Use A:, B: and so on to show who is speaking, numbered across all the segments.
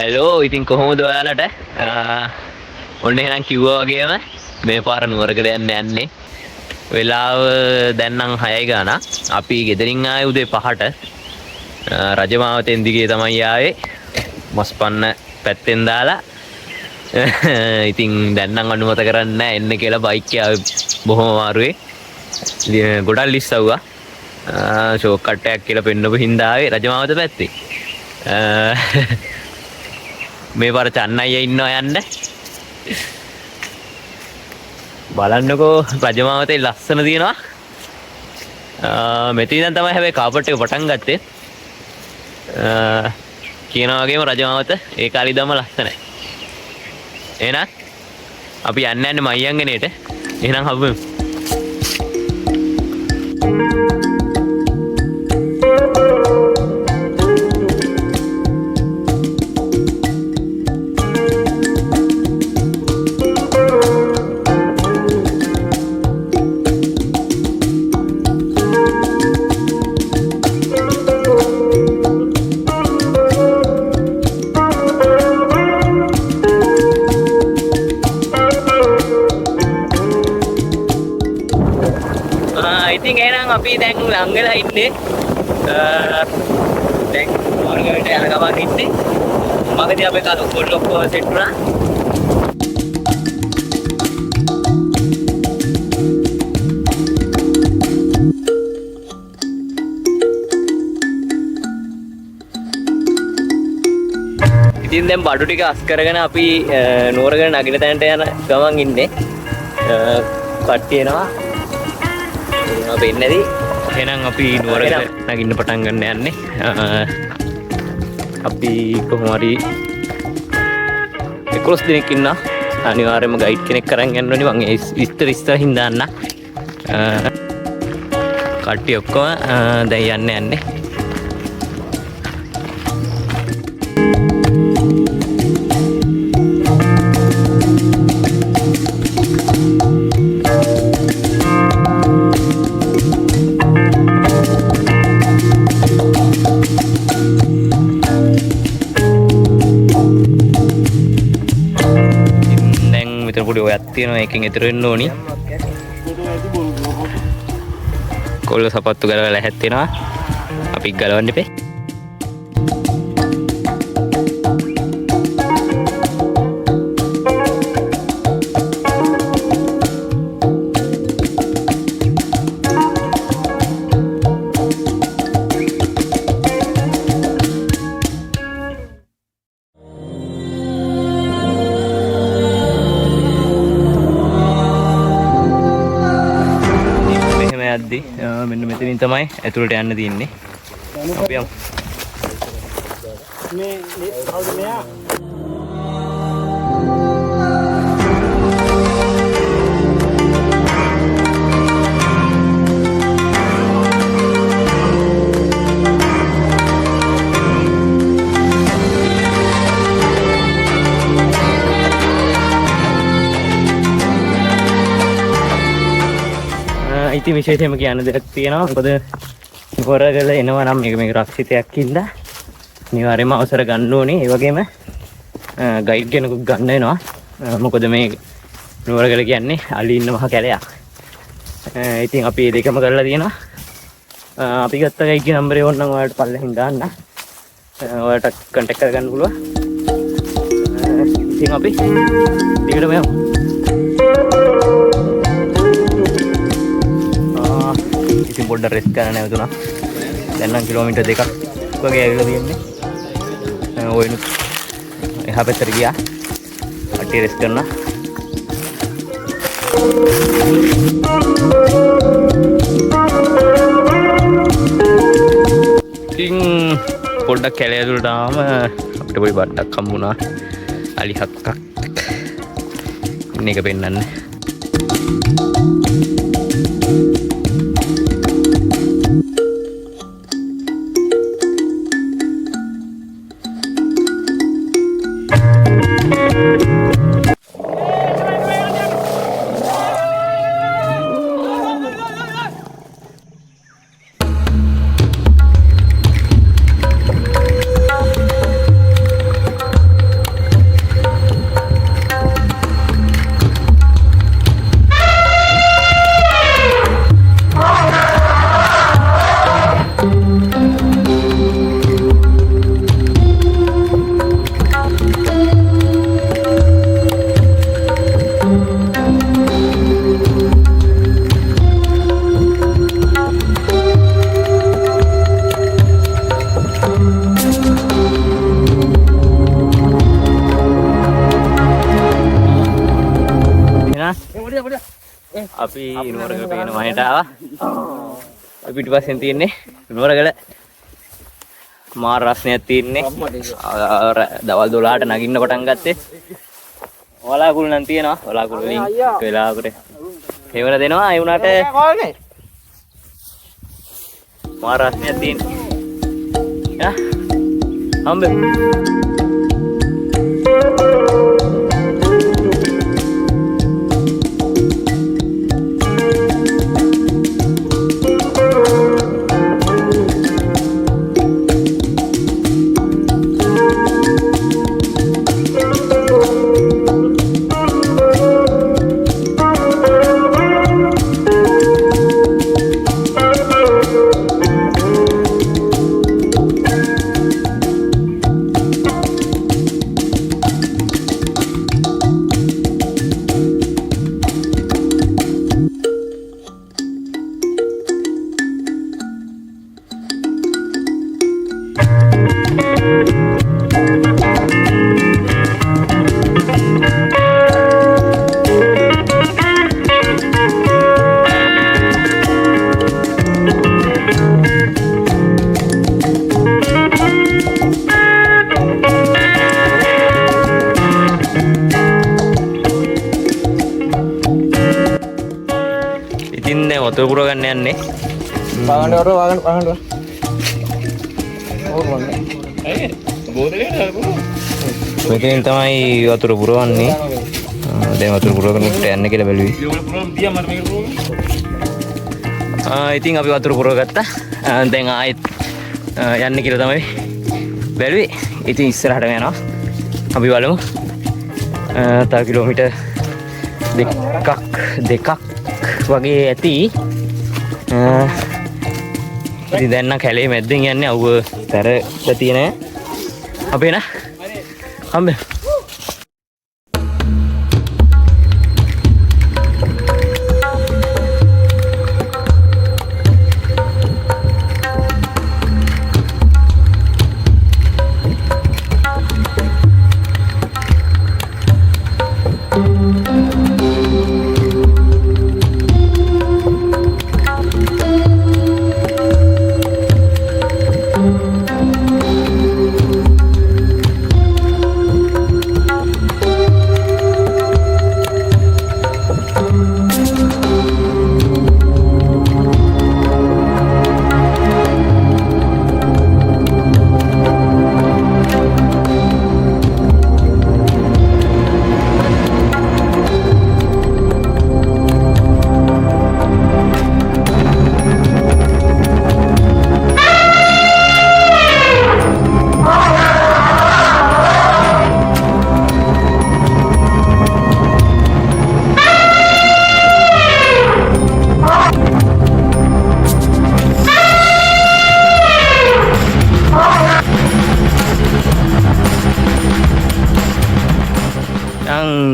A: Hello ඉතින් කොහොමද ඔයාලට ඔන්න එහෙනම් කිව්වා වගේම මේ පාර නුවරකට යන්න යන්නේ වෙලාව දැන් නම් 6යි ගාන අපි ගෙදරින් ආයේ උදේ 5ට රජමාවතෙන් දිගේ තමයි ආවේ මස්පන්න පැත්තෙන් දාලා ඉතින් දැන් නම් අනුමත කරන්නේ නැහැ එන්න කියලා බයික් එක බොහොම අමාරුවේ ගොඩක් ලිස්සවුවා ෂෝක් කට් එකක් කියලා පෙන්නපු හින්දා ආවේ රජමාවත පැත්තේ මේ පාර චන්නයිය ඉන්නවා යන්න බලන්නකෝ රජමාවතේ ලස්සන තියෙනවා මෙතන ඉඳන් තමයි හැබැයි කාපට් එක පටන් ගත්තේ කියනවා වගේම රජමාවත ඒ කාලේ ඉඳන්ම ලස්සනයි එහෙනම් අපි යන්නේ මයංගනේට එහෙනම් හම්බෙමු ඉතින් එහෙනම් අපි දැන් ලං වෙලා ඉන්නේ දැන් මාර්ගයට යන ගමන් ඉන්නේ මගදී අපේ කාල ඔක්කොම සෙට් වුණා ඉතින් දැන් බඩු ටික අස් කරගෙන අපි නුවරගල නගින තැනට යන ගමන් ඉන්නේ කට්ටිය එනවා වෙන්නේදී එහෙනම් අපි නුවරගල නගින්න පටන් ගන්න යන්නේ අපි කොහොම හරි 11 දිනක් ඉන්නා අනිවාර්යයෙන්ම ගයිඩ් කෙනෙක් කරන් යන්න ඕනේ මම ඉස්තර හින්දාන්න කට්ටිය ඔක්කොම දැන් යන්නේ පොඩි ඔයක් තියෙනවා එකෙන් ඉතුරු වෙන්න ඕනි කොල්ල සපත්තු ගලවලා හැත්තෙනවා අපි ගලවන්න ඉපේ මෙන්න මෙතනින් තමයි ඇතුළට යන්න තියෙන්නේ අපි යමු මේ කවුද මෙයා ඉතින් විශේෂයෙන්ම කියන්න දෙයක් තියෙනවා මොකද නුවරගල එනවා නම් මේක රක්ෂිතයක් ඉඳලා අනිවාර්යයෙන්ම අවසර ගන්න ඕනේ ඒ වගේම ගයිඩ් කෙනෙකුත් ගන්න වෙනවා මොකද මේ නුවරගල කියන්නේ අලි ඉන්න මහ කැලයක් ඉතින් අපි මේ දෙකම කරලා තියෙනවා අපි ගත්ත ගයිඩ්ගේ නම්බරේ ඕනනම් ඔයාලට පල්ලෙහින් දාන්න ඔයාලට කන්ටැක්ට් කරගන්න පුළුවන් ඉතින් අපි ඊළඟට යමු ඉතින් පොඩ්ඩක් රෙස්ට් ගන්න නැවතුණා. දැන් නම් කිලෝමීටර් 2ක් වගේ ඇවිල්ලා තියෙන්නේ. ඔයනුත් එහා පැත්තට ගියා. අට්ටිය රෙස්ට් කරනවා. ඉතින් පොඩ්ඩක් කැලේ ඇතුළට ආවම අපිට පොඩි බඩක් හම්බුණා. අලි හක්කක්. ඉන්න එක පෙන්නන්න. අපි නුවරගල පේන මහයට ආවා. පිටිපස්සෙන් තියෙන්නේ නුවරගල මාර රස්නයක් තියෙන්නේ. දවල් 12ට නගින්න පටන් ගත්තේ. වලාකුළු නම් තියෙනවා. වලාකුළු වලින් වෙලාවකට හේවල දෙනවා. ඒ වුණාට මාර රස්නයක් තියෙන්නේ. යා හම්බෙමු. ඉතින් දැන් වතුර පුර ගන්න යන්නේ. මෙතෙන් තමයි වතුර පුරවන්නේ. දැන් වතුර පුරවගෙන යන්න කියලා බැලුවේ. ඉතින් අපි වතුර පුරවගත්තා. දැන් ආයෙත් යන්න කියලා තමයි බැලුවේ. ඉතින් ඉස්සරහටම යනවා. අපි බලමු. තව කිලෝමීටර් දෙකක් වගේ ඇති. ඉතින් දැන් නම් කැලේ මැද්දෙන් යන්නේ අවුව තැරලා තියෙන. අපි එන හම්බෙ.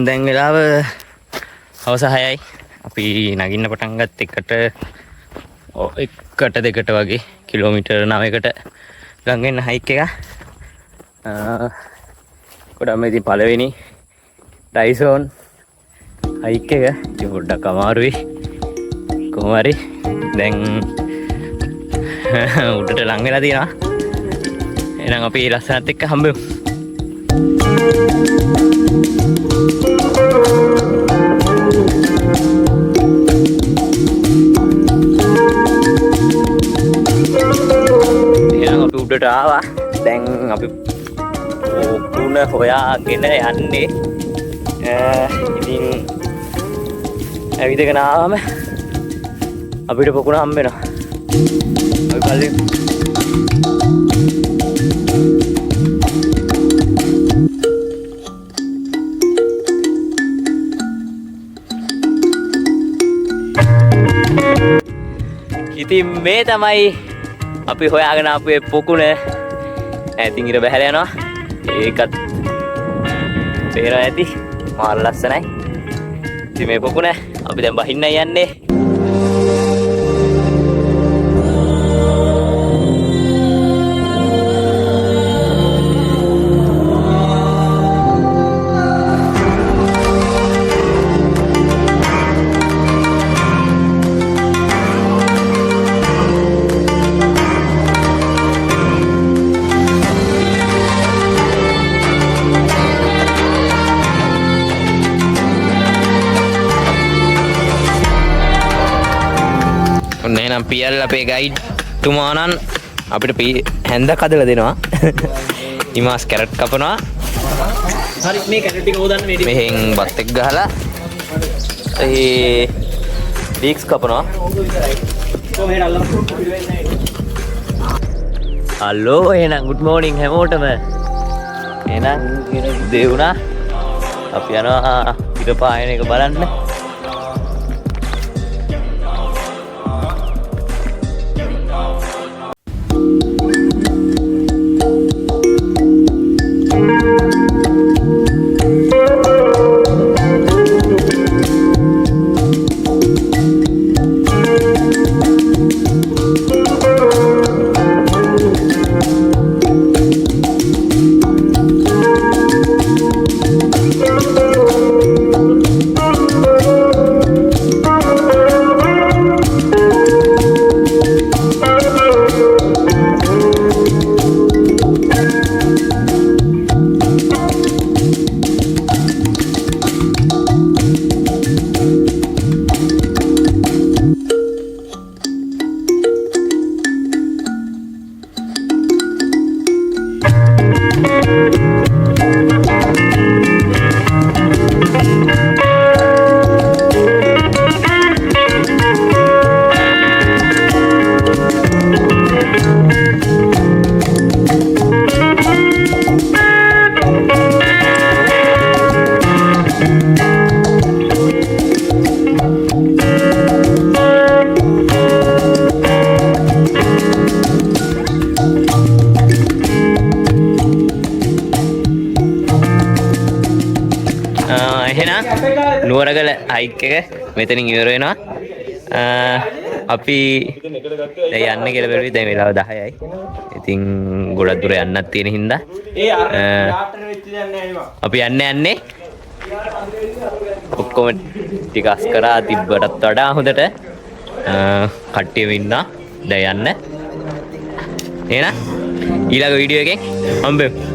A: දැන් වෙලාව හවස 6යි. අපි නගින්න පටන් ගත්ත එකට දෙකට වගේ කිලෝමීටර් 9කට ගංගෙන්න හයික් එක. කොඩම ඉතින් පළවෙනි ඩයිසෝන් හයික් එක. ඉතින් පොඩ්ඩක් අමාරුයි. කොහොම හරි දැන් උඩට ලං වෙලා තියෙනවා. එහෙනම් අපි ලස්සනත් එක්ක හම්බෙමු. උඩට ආවා. දැන් අපි පුන හොයාගෙන යන්නේ. ඉතින් ඇවිදගෙන ආවම අපිට පොකුණ හම්බ වෙනවා. අපි බලමු. ඉතින් මේ තමයි අපි හොයාගෙන ආපු පොකුණ. ඉතින් ඉර බහැලා යනවා. ඒකත් පේනවා ඇති. මාර ලස්සනයි. ඉතින් මේ පොකුණ අපි දැන් බහින්න යන්නේ. එහෙනම් පියල් අපේ ගයිඩ් තුමාණන් අපිට හැන්ද කදලා දෙනවා. ඉමාස් කැරට් කපනවා.
B: හරි මේ කැරට් ටික හොදන්න මේ
A: මෙහෙන් බත් එක්ක ගහලා ඒ ලීක්ස් කපනවා.
B: කොහේට අල්ලන්න
A: හලෝ එහෙනම් good morning හැමෝටම. එහෙනම් උදේ වුණා. අපි යනවා ඉර පායන එක බලන්න. එහෙනම් නුවරගල හයික් එක මෙතනින් ඉවර වෙනවා. අපි දැන් යන්න කියලා බැලුවේ දැන් වෙලාව 10යි. ඉතින් ගොඩක් දුර යන්නත් තියෙන හින්දා අපි යන්නේ ඔක්කොම ටික අස් කරා තිබ්බටත් වඩා හොඳට කට්ටියම ඉන්නා. දැන් යන්න. එහෙනම් ඊළඟ වීඩියෝ එකෙන් හම්බෙමු.